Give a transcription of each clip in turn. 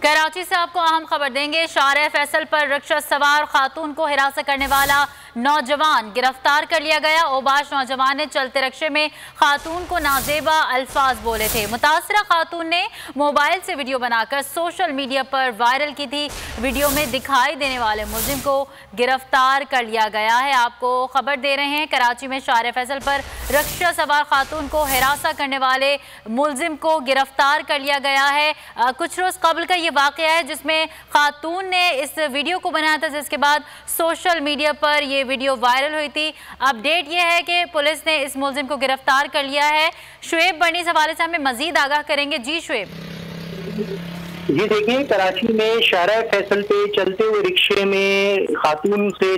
कराची से आपको अहम खबर देंगे। शारे फैसल पर रिक्शा सवार खातून को हिरासत करने वाला नौजवान गिरफ्तार कर लिया गया। ओबाश नौजवान ने चलते रिक्शे में खातून को नाजेबा अल्फाज बोले थे। मुतासरा खातून ने मोबाइल से वीडियो बनाकर सोशल मीडिया पर वायरल की थी। वीडियो में दिखाई देने वाले मुलजिम को गिरफ्तार कर लिया गया है। आपको खबर दे रहे हैं, कराची में शारे फैसल पर रिक्शा सवार खातून को हिरासत करने वाले मुलजिम को गिरफ्तार कर लिया गया है। कुछ रोज कबल का ये वाकया है जिसमें खातून ने इस वीडियो को बनाया था, जिसके बाद सोशल मीडिया पर ये वीडियो वायरल हुई थी। अपडेट ये है कि पुलिस ने इस मुलजिम को गिरफ्तार कर लिया है। शुएब बनी इस हवाले से हमें मजीद आगाह करेंगे। जी शुएब। जी देखिए, कराची में शारा फैसल पे चलते हुए रिक्शे में खातून से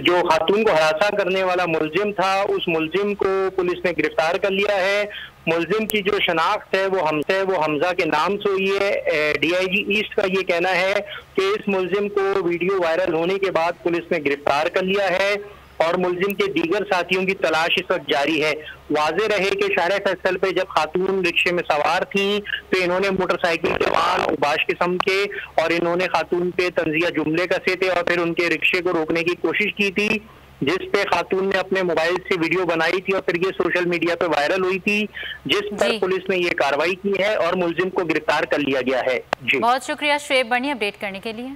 जो खातून को हरासा करने वाला मुलजिम था, उस मुलजिम को पुलिस ने गिरफ्तार कर लिया है। मुलजिम की जो शनाख्त है वो हमजा के नाम से हुई है। DIG ईस्ट का ये कहना है कि इस मुलजिम को वीडियो वायरल होने के बाद पुलिस ने गिरफ्तार कर लिया है और मुलजिम के दीगर साथियों की तलाश इस वक्त जारी है। वाज़ेह रहे कि शारे फैसल पे जब खातून रिक्शे में सवार थी तो इन्होंने मोटरसाइकिल के वाहन उबाश किस्म के और इन्होंने खातून पे तंजिया जुमले कसे थे और फिर उनके रिक्शे को रोकने की कोशिश की थी, जिस पे खातून ने अपने मोबाइल से वीडियो बनाई थी और फिर ये सोशल मीडिया पे वायरल हुई थी, जिस पर पुलिस ने ये कार्रवाई की है और मुलजिम को गिरफ्तार कर लिया गया है। जी बहुत शुक्रिया शुएब बनी अपडेट करने के लिए।